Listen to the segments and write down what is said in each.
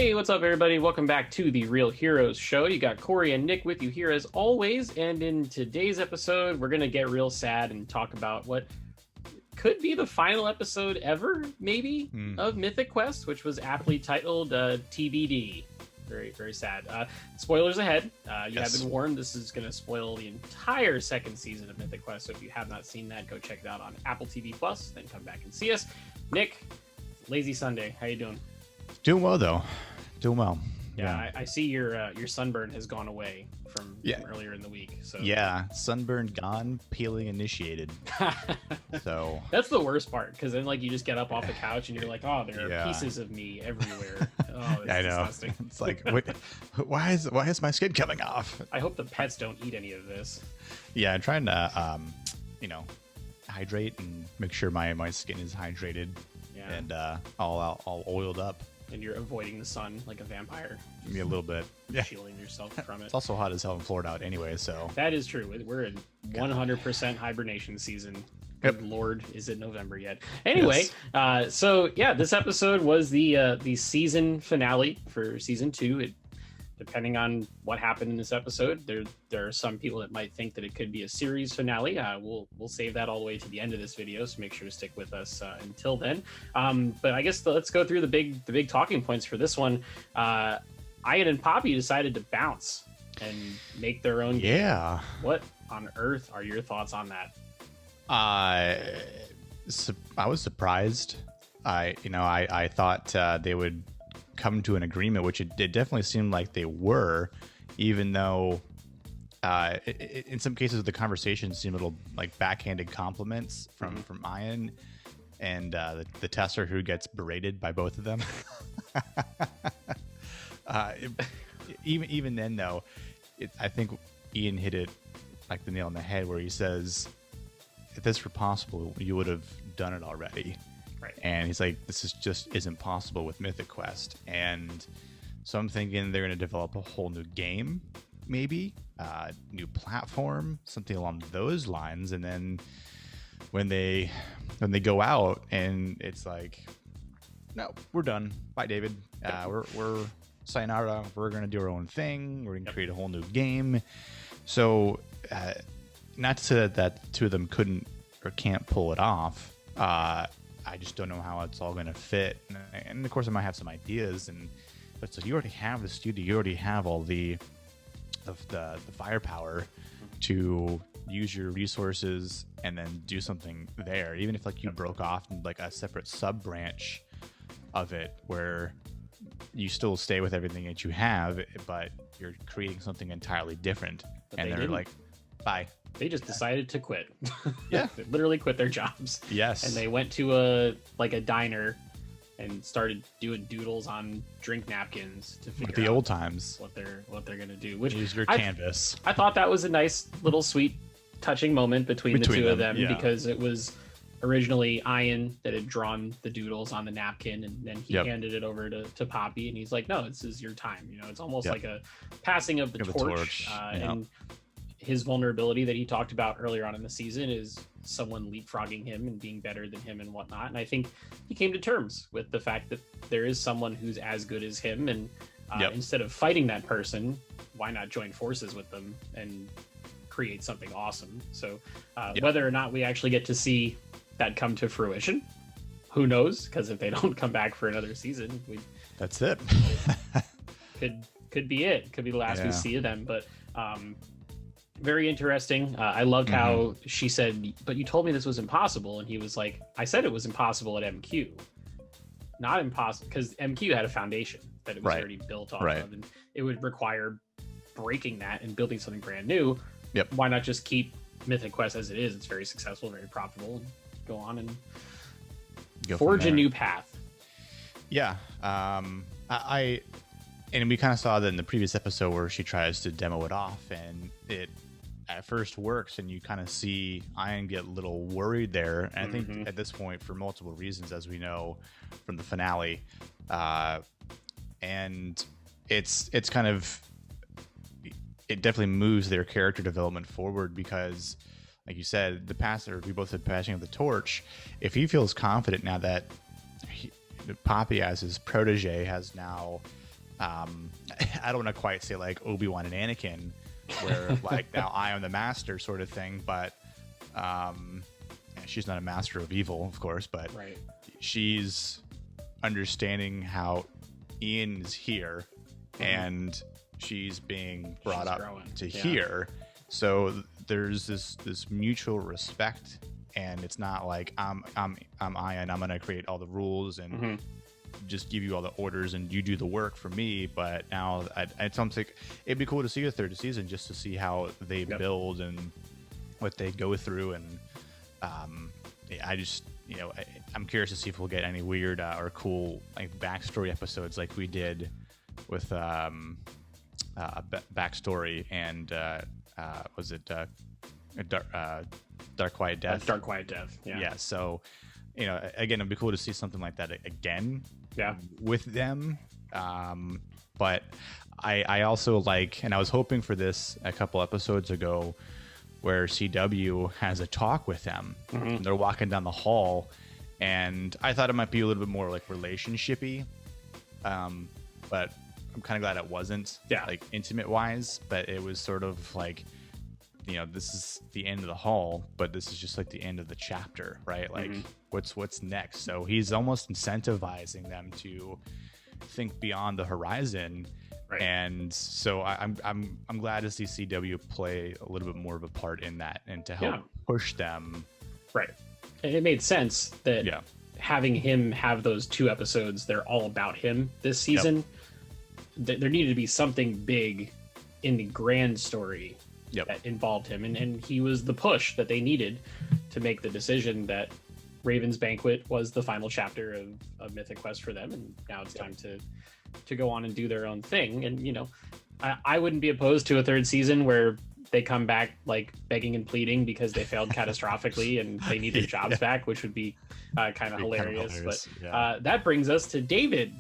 Hey, what's up, everybody? Welcome back to the Real Heroes Show. You got Corey and Nick with you here as always. And in today's episode, we're going to get real sad and talk about what could be the final episode ever, maybe, of Mythic Quest, which was aptly titled TBD. Very, very sad. Spoilers ahead. You have been warned. This is going to spoil the entire second season of Mythic Quest. So if you have not seen that, go check it out on Apple TV Plus. Then come back and see us. Nick, lazy Sunday. How you doing? Doing well, though. Doing well. Yeah, I see your sunburn has gone away from earlier in the week. So yeah, sunburn gone, peeling initiated. So that's the worst part, because then like you just get up off the couch and you're like, oh, there are pieces of me everywhere. Oh, it's I know. disgusting. It's like, why is my skin coming off? I hope the pets don't eat any of this. Yeah, I'm trying to hydrate and make sure my skin is hydrated and all oiled up. And you're avoiding the sun like a vampire. Maybe a little bit. Yeah. Shielding yourself from it. It's also hot as hell in Florida out anyway, so. That is true. We're in 100% hibernation season. Good Lord, is it November yet? Anyway, this episode was the season finale for season 2. Depending on what happened in this episode, there are some people that might think that it could be a series finale. We'll save that all the way to the end of this video, so make sure to stick with us until then. But I guess let's go through the big talking points for this one. Ian and Poppy decided to bounce and make their own game. Yeah. What on earth are your thoughts on that? I was surprised. I thought they would come to an agreement, which it definitely seemed like they were, even though in some cases the conversation seemed a little like backhanded compliments from Ian and the tester who gets berated by both of them. Even then though, I think Ian hit it like the nail on the head where he says, if this were possible, you would have done it already. Right. And he's like, this just isn't possible with Mythic Quest. And so I'm thinking they're going to develop a whole new game, maybe, new platform, something along those lines. And then when they go out and it's like, no, we're done. Bye, David. We're sayonara. We're going to do our own thing. We're going to create a whole new game. So not to say that the two of them couldn't or can't pull it off. I just don't know how it's all going to fit. And of course, I might have some ideas. But so you already have the studio. You already have all the firepower to use your resources and then do something there. Even if like you broke off in like a separate sub branch of it where you still stay with everything that you have, but you're creating something entirely different. But and they're like, bye. They just decided to quit. Yeah. They literally quit their jobs. Yes. And they went to a diner and started doing doodles on drink napkins to figure with the out old times what they're gonna do. Which use your canvas. I thought that was a nice little sweet touching moment between the two of them because it was originally Ian that had drawn the doodles on the napkin, and then he handed it over to Poppy, and he's like, no, this is your time. It's almost like a passing of the torch. And his vulnerability that he talked about earlier on in the season is someone leapfrogging him and being better than him and whatnot. And I think he came to terms with the fact that there is someone who's as good as him. And instead of fighting that person, why not join forces with them and create something awesome? So whether or not we actually get to see that come to fruition, who knows? Because if they don't come back for another season, that's it. could be it. Could be the last we see of them. But very interesting. I loved how she said, but you told me this was impossible. And he was like, I said it was impossible at MQ. Not impossible, because MQ had a foundation that it was already built off of. And it would require breaking that and building something brand new. Yep. Why not just keep Mythic Quest as it is? It's very successful, very profitable. And go on and forge a new path. Yeah. And we kind of saw that in the previous episode where she tries to demo it off, and it at first works, and you kind of see Ian get a little worried there. And I think at this point, for multiple reasons, as we know from the finale, and it's kind of, it definitely moves their character development forward because, like you said, we both said passing of the torch. If he feels confident now that Poppy as his protege has now I don't want to quite say like Obi-Wan and Anakin, where like now I am the master sort of thing, but she's not a master of evil, of course, but she's understanding how Ian is here, and she's being brought up to here. So there's this mutual respect, and it's not like I'm Ian, I'm gonna create all the rules and just give you all the orders and you do the work for me. But now it's something, it'd be cool to see a third season just to see how they build and what they go through. And I just, I'm curious to see if we'll get any weird or cool like backstory episodes like we did with backstory and was it Dark Quiet Death? Dark Quiet Death. Yeah. So, again, it'd be cool to see something like that again. Yeah. With them. But I also like, and I was hoping for this a couple episodes ago, where CW has a talk with them. And they're walking down the hall, and I thought it might be a little bit more like relationshipy. But I'm kind of glad it wasn't like intimate wise, but it was sort of like, this is the end of the hall, but this is just like the end of the chapter, right? Like what's next? So he's almost incentivizing them to think beyond the horizon. Right. And so I'm glad to see CW play a little bit more of a part in that and to help push them. Right. And it made sense that having him have those 2 episodes, they're all about him this season. There needed to be something big in the grand story that involved him. And he was the push that they needed to make the decision that Raven's Banquet was the final chapter of Mythic Quest for them. And now it's time to go on and do their own thing. And, I wouldn't be opposed to a 3rd season where they come back like begging and pleading because they failed catastrophically and they need their jobs back, which would be kind of hilarious. But that brings us to David,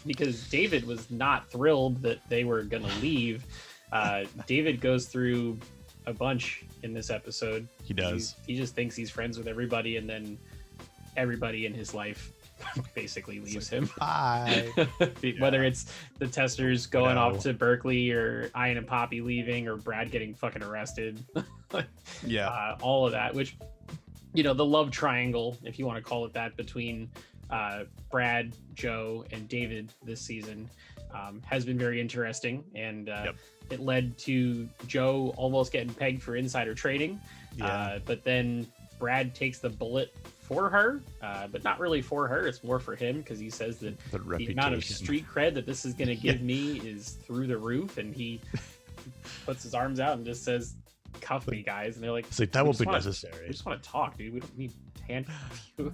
because David was not thrilled that they were going to leave. David goes through a bunch in this episode. He does. He just thinks he's friends with everybody, and then everybody in his life basically leaves him. Bye. Whether it's the testers going off to Berkeley, or Ian and Poppy leaving, or Brad getting fucking arrested. All of that, which, the love triangle, if you want to call it that, between Brad, Joe, and David this season has been very interesting, and it led to Joe almost getting pegged for insider trading, but then Brad takes the bullet for her, but not really for her. It's more for him, because he says that the amount of street cred that this is going to give me is through the roof, and he puts his arms out and just says, "Cuff me, guys." And they're like, "It's like that won't be necessary. We just want to talk, dude. We don't need handcuff you."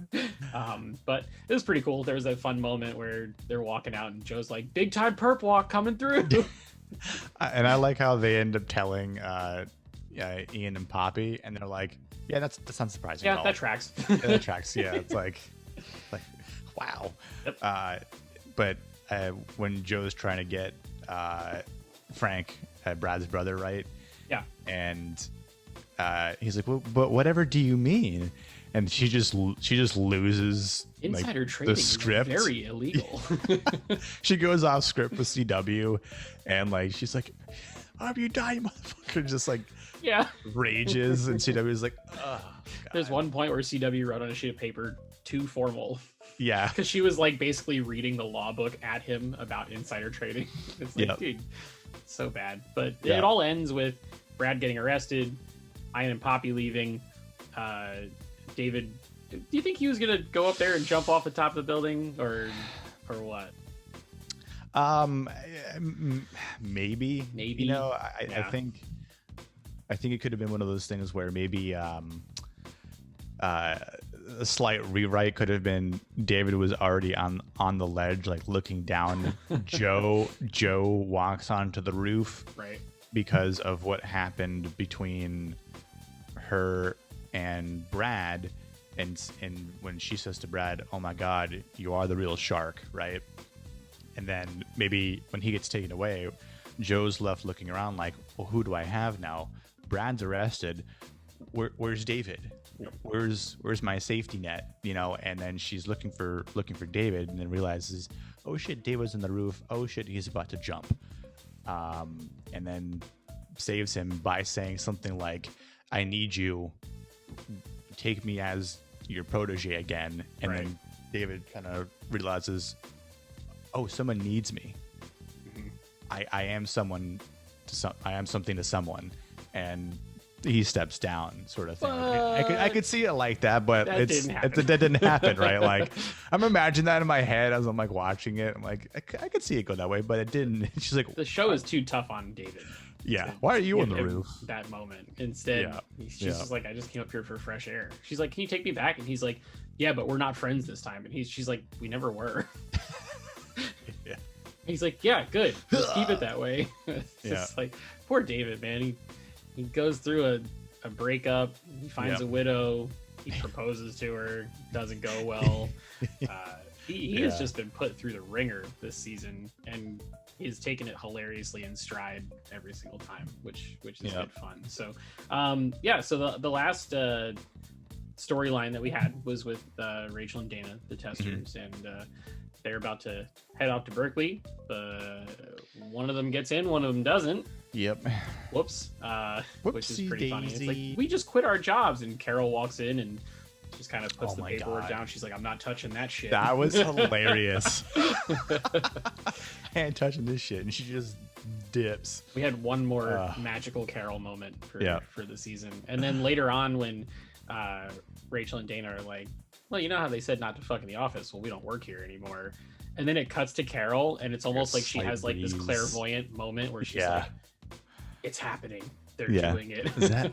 But it was pretty cool. There was a fun moment where they're walking out, and Joe's like, "Big time perp walk coming through." And I like how they end up telling Ian and Poppy, and they're like, "Yeah, that's not surprising." Yeah, that tracks. That tracks. Yeah, it's like wow. Yep. But when Joe's trying to get Frank, Brad's brother, right? Yeah. And he's like, "Well, but whatever do you mean?" And she just loses insider trading. The script is very illegal. She goes off script with CW, and she's like, "Are you dying, motherfucker?" Just rages, and CW is like, "Oh." There's one point where CW wrote on a sheet of paper, "Too formal." Yeah, because she was basically reading the law book at him about insider trading. It's like, dude, so bad. But it all ends with Brad getting arrested, Ian and Poppy leaving. David, do you think he was gonna go up there and jump off the top of the building, or what? Maybe. I think it could have been one of those things where maybe a slight rewrite could have been David was already on the ledge, looking down. Joe walks onto the roof, right? Because of what happened between her and Brad, and when she says to Brad, "Oh my God, you are the real shark," right? And then maybe when he gets taken away, Joe's left looking around like, "Well, who do I have now? Brad's arrested. Where's David?" where's my safety net, and then she's looking for David, and then realizes, oh shit, David's on the roof, oh shit, he's about to jump, and then saves him by saying something like, I need you, take me as your protege again. And then David kind of realizes, oh, someone needs me. I am someone I am something to someone, and he steps down, sort of thing. I could see it like that, but that didn't happen, right? Like, I'm imagining that in my head as I'm like watching it. I'm like, I could see it go that way, but it didn't. She's like, the show is too tough on David. Yeah, why are you on the roof? That moment. Instead, she's just like, I just came up here for fresh air. She's like, can you take me back? And he's like, yeah, but we're not friends this time. And she's like, we never were. Yeah. He's like, yeah, good. Let's keep it that way. It's just like, poor David, man. He goes through a breakup. He finds a widow. He proposes to her. Doesn't go well. He has just been put through the ringer this season, and he's taken it hilariously in stride every single time, which is good fun. So, so the last storyline that we had was with Rachel and Dana, the testers, and they're about to head off to Berkeley. One of them gets in, one of them doesn't. Yep. Whoops. Which is pretty funny. It's like, we just quit our jobs, and Carol walks in and just kind of puts the paperwork down. She's like, I'm not touching that shit. That was hilarious. I ain't touching this shit. And she just dips. We had one more magical Carol moment for the season. And then later on, when Rachel and Dana are like, well, you know how they said not to fuck in the office? Well, we don't work here anymore. And then it cuts to Carol, and it's almost like she has like this clairvoyant moment where she's like, it's happening. They're doing it. Is that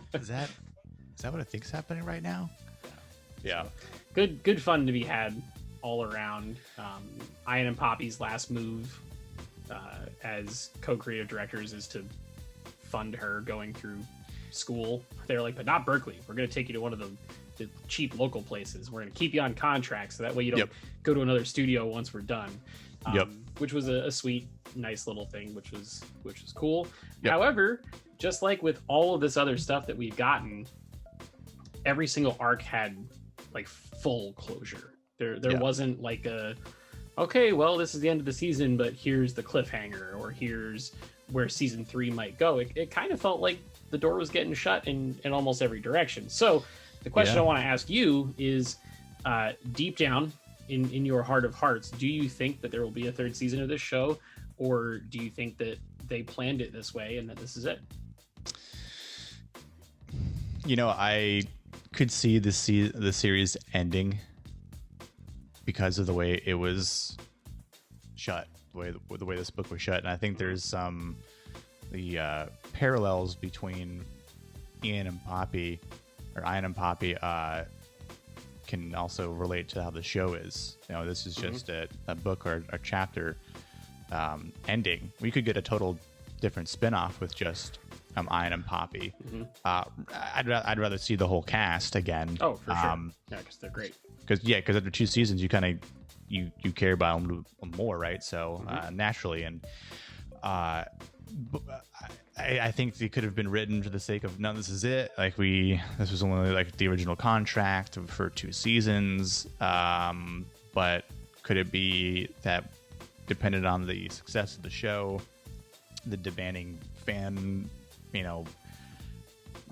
what I think's happening right now? Yeah. Good fun to be had all around. Ian and Poppy's last move as co-creative directors is to fund her going through school. They're like, but not Berkeley. We're going to take you to one of the cheap local places. We're going to keep you on contract so that way you don't go to another studio once we're done. Which was a sweet, nice little thing, which was cool. However, just like with all of this other stuff that we've gotten, every single arc had like full closure. There wasn't like okay, well, this is the end of the season, but here's the cliffhanger, or here's where season 3 might go. It kind of felt like the door was getting shut in almost every direction. So the question I want to ask you is, deep down in your heart of hearts, do you think that there will be a third season of this show, or do you think that they planned it this way and that this is it? I could see the series ending because of the way it was shut, the way this book was shut, and I think there's the parallels between Ian and Poppy can also relate to how the show is. This is just a book or a chapter ending. We could get a total different spin-off with just Ian and Poppy. I'd rather see the whole cast again. Oh, for sure. Yeah, because they're great. Because after 2 seasons, you kind of you care about them more, right? So naturally, and I think they could have been written for the sake of, no, this is it. Like this was only like the original contract for 2 seasons. But could it be that depended on the success of the show, the demanding fan,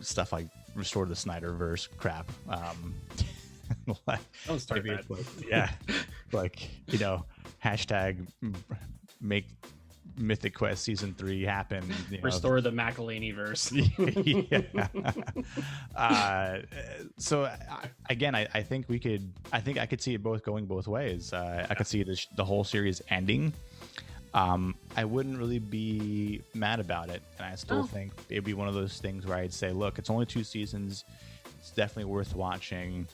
stuff like restore the Snyderverse crap. Don't start that. Hashtag make Mythic Quest season 3 happen. Restore the McElhaney verse. So again, I think I could see it going both ways. I could see the whole series ending. I wouldn't really be mad about it, and I still think it'd be one of those things where I'd say, look, it's only 2 seasons. It's definitely worth watching.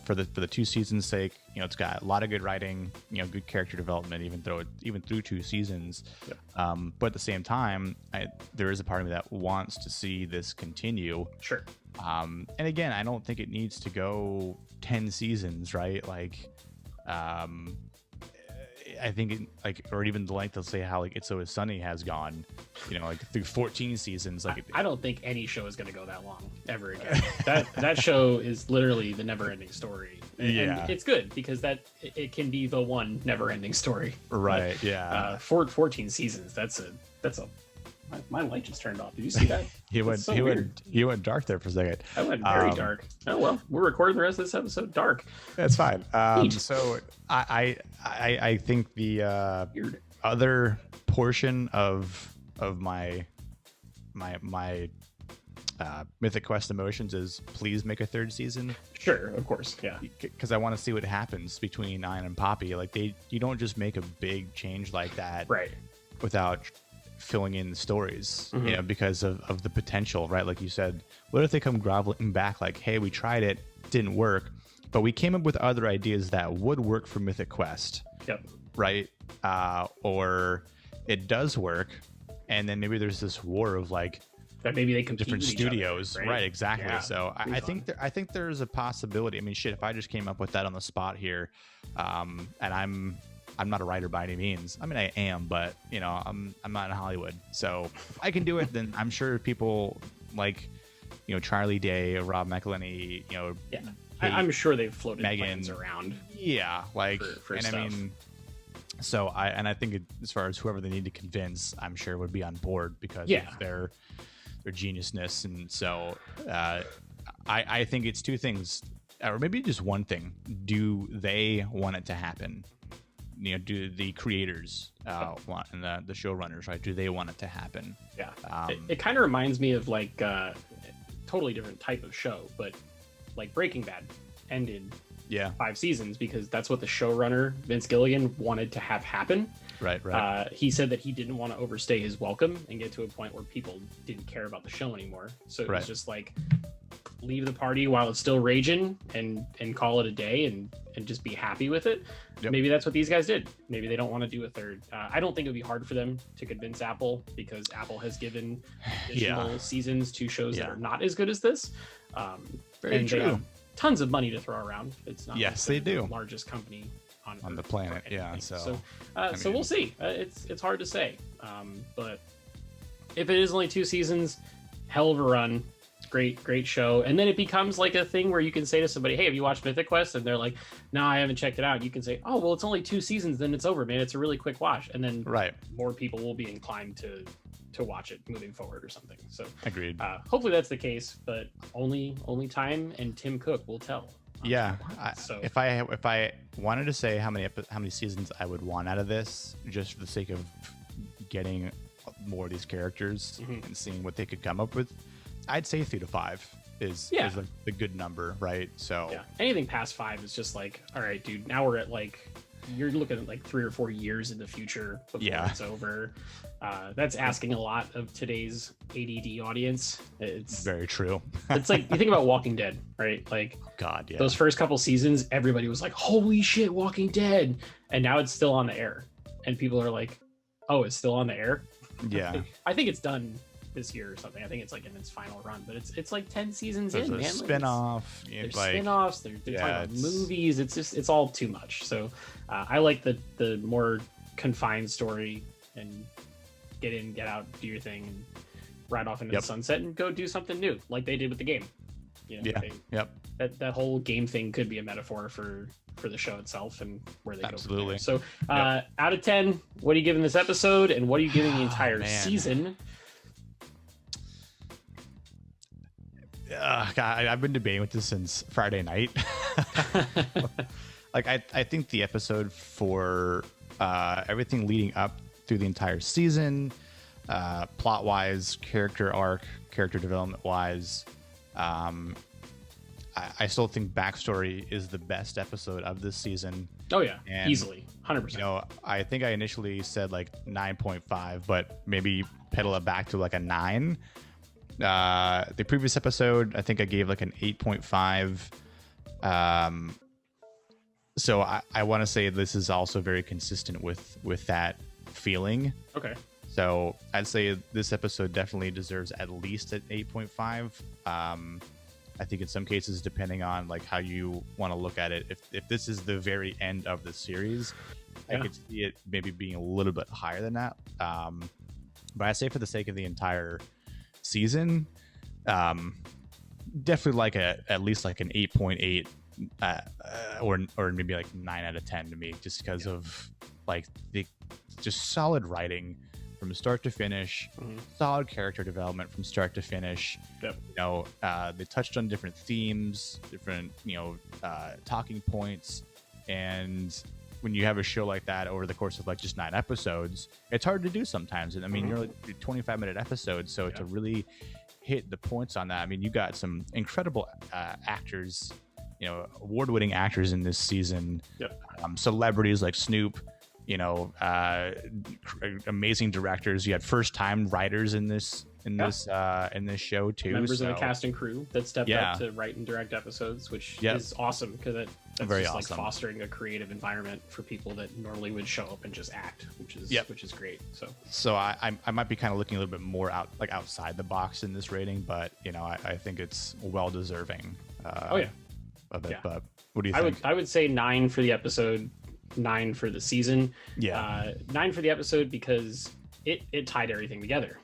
For the 2 seasons' sake. It's got a lot of good writing. Good character development, even through 2 seasons. But at the same time, there is a part of me that wants to see this continue. Sure. And again, I don't think it needs to go 10 seasons, right? Like, I think or even the length of say how like It's Always Sunny has gone, like through 14 seasons. Like I don't think any show is going to go that long ever again. that show is literally the never-ending story. And it's good because it can be the one never-ending story. Right. But, 14 seasons. That's a. My light just turned off. Did you see that? He went dark there for a second. I went very dark. Oh well, we're recording the rest of this episode dark. That's fine. So I think the other portion of my Mythic Quest emotions is please make a third season. Sure, of course, yeah. Because I want to see what happens between Ian and Poppy. Like you don't just make a big change like that, right? Without filling in the stories, because of the potential, right? Like you said, what if they come groveling back like, hey, we tried it, didn't work, but we came up with other ideas that would work for Mythic Quest. Yep. Right? Or it does work, and then maybe there's this war of like that maybe they compete different with studios, other, right? Exactly. Yeah, so I think there's a possibility. I mean, shit, if I just came up with that on the spot here, and I'm not a writer by any means. I mean, I am, but I'm not in Hollywood, so if I can do it. Then I'm sure people like, Charlie Day, Rob McElhenney, yeah. I'm sure they've floated Megan, plans around. Yeah, like, for and stuff. I mean, so I think as far as whoever they need to convince, I'm sure would be on board because of their geniusness, and so I think it's two things, or maybe just one thing. Do they want it to happen? Do the creators want, and the showrunners, right? Do they want it to happen? Yeah. It kind of reminds me of like totally different type of show, but like Breaking Bad ended 5 seasons because that's what the showrunner Vince Gilligan wanted to have happen. Right. He said that he didn't want to overstay his welcome and get to a point where people didn't care about the show anymore. So it was just like, leave the party while it's still raging and call it a day and just be happy with it. Yep. Maybe that's what these guys did. Maybe they don't want to do a third. I don't think it would be hard for them to convince Apple because Apple has given additional seasons to shows that are not as good as this. Very true. They have tons of money to throw around. It's not they do. The largest company on the planet. Yeah. So we'll see. It's hard to say. But if it is only 2 seasons, hell of a run. Great show. And then it becomes like a thing where you can say to somebody, hey, have you watched Mythic Quest? And they're like, no, I haven't checked it out. You can say, oh, well, it's only 2 seasons, then it's over, man. It's a really quick watch. And then more people will be inclined to watch it moving forward or something. So agreed. Hopefully that's the case, but only time and Tim Cook will tell. Yeah. If I wanted to say how many seasons I would want out of this, just for the sake of getting more of these characters and seeing what they could come up with, I'd say 3 to 5 is like the good number, right? So anything past 5 is just like, all right, dude. Now we're at like, you're looking at like 3 or 4 years in the future before it's over. That's asking a lot of today's ADD audience. It's very true. It's like you think about Walking Dead, right? Like, God, yeah. Those first couple seasons, everybody was like, "Holy shit, Walking Dead!" And now it's still on the air, and people are like, "Oh, it's still on the air." Yeah, I think it's done this year or something. I think it's like in its final run, but it's like 10 seasons there's in, a man. Spin-off. There's spin-offs. They're talking about movies. It's all too much. So I like the more confined story and get in, get out, do your thing, and ride off into the sunset and go do something new, like they did with the game. That whole game thing could be a metaphor for the show itself and where they go from there. So out of 10, what are you giving this episode, and what are you giving the entire season? God, I've been debating with this since Friday night. Like I think the episode for everything leading up through the entire season, plot wise, character arc, character development wise, I still think backstory is the best episode of this season. Oh yeah, and, easily, 100%. You know, I think I initially said like 9.5, but maybe pedal it back to like a 9. The previous episode, I think I gave like an 8.5. So I want to say this is also very consistent with that feeling. Okay. So I'd say this episode definitely deserves at least an 8.5. I think in some cases, depending on like how you want to look at it, if this is the very end of the series, I could see it maybe being a little bit higher than that. But I say for the sake of the entire season, definitely like at least like an 8.8 or maybe like 9 out of 10 to me, just because of like the just solid writing from start to finish, solid character development from start to finish. Yep. You know, they touched on different themes, different talking points, and when you have a show like that over the course of like just 9 episodes, it's hard to do sometimes. And I mean, you're like 25-minute episodes, so to really hit the points on that, I mean, you got some incredible actors, you know, award-winning actors in this season. Yep. Celebrities like Snoop, you know, amazing directors. You had first-time writers in this show too. Members of the cast and crew that stepped up to write and direct episodes, which is awesome because that's very just awesome. Like fostering a creative environment for people that normally would show up and just act, which is great. So I might be kind of looking a little bit more outside the box in this rating, but you know, I think it's well deserving. Of it. Yeah. But what do you think? I would say 9 for the episode, 9 for the season. 9 for the episode because it tied everything together.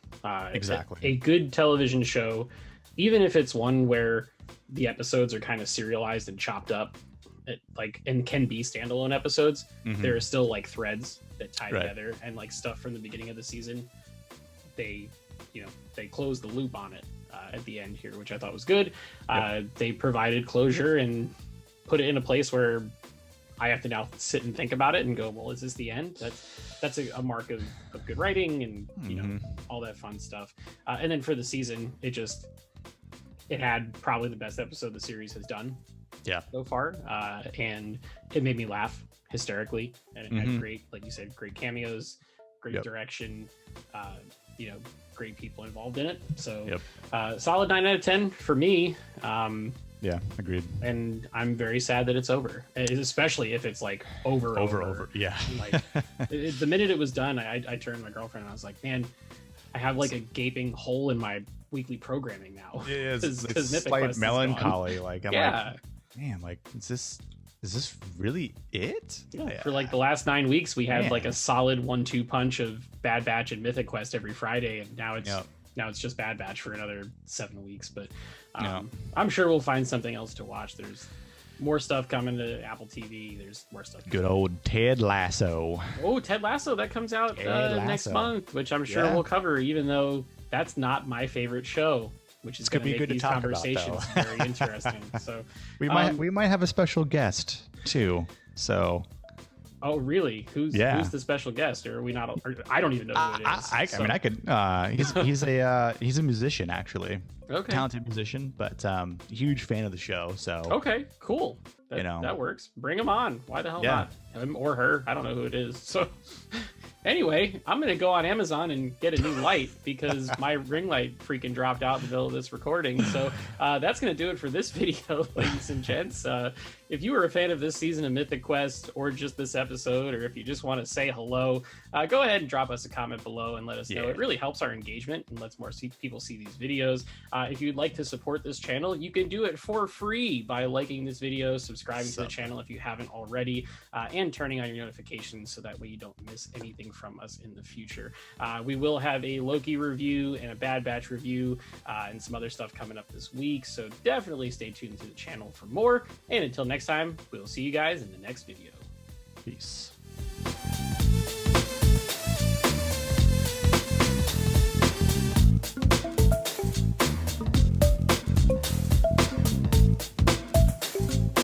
Exactly. A good television show, even if it's one where the episodes are kind of serialized and chopped up, and can be standalone episodes, there are still like threads that tie together, and like stuff from the beginning of the season, they closed the loop on it at the end here, which I thought was good. They provided closure and put it in a place where I have to now sit and think about it and go, well, is this the end? That's a mark of good writing and you know, all that fun stuff. And then for the season, it had probably the best episode the series has done so far. And it made me laugh hysterically, and it had great, like you said, great cameos, great direction, you know, great people involved in it. So solid 9 out of 10 for me. Yeah, agreed. And I'm very sad that it's over, especially if it's like over. Yeah. Like the minute it was done, I turned to my girlfriend and I was like, man, I have like a gaping hole in my weekly programming now. Yeah, it's slight melancholy. Like, I'm like, man, like, is this really it? Yeah. For like the last 9 weeks, we had like a solid 1-2 punch of Bad Batch and Mythic Quest every Friday, and now it's just Bad Batch for another 7 weeks. But I'm sure we'll find something else to watch. There's more stuff coming to Apple TV. There's more stuff. Good old Ted Lasso. Oh, Ted Lasso, that comes out next month, which I'm sure we'll cover, even though that's not my favorite show, which is going to make these conversations very interesting. So we might have a special guest too. So. Oh, really? Who's the special guest? Or are we not? Or I don't even know who it is. I mean, I could. He's a musician, actually. Okay. Talented musician, but huge fan of the show. So. Okay, cool. That works. Bring him on. Why the hell not? Him or her? I don't know who it is. So. Anyway, I'm gonna go on Amazon and get a new light because my ring light freaking dropped out in the middle of this recording. So that's gonna do it for this video, ladies and gents. If you were a fan of this season of Mythic Quest, or just this episode, or if you just want to say hello, go ahead and drop us a comment below and let us know. It really helps our engagement and lets more people see these videos. If you'd like to support this channel, you can do it for free by liking this video, subscribing to the channel if you haven't already, and turning on your notifications so that way you don't miss anything from us in the future. We will have a Loki review and a Bad Batch review and some other stuff coming up this week, so definitely stay tuned to the channel for more. And until next time, we'll see you guys in the next video. Peace.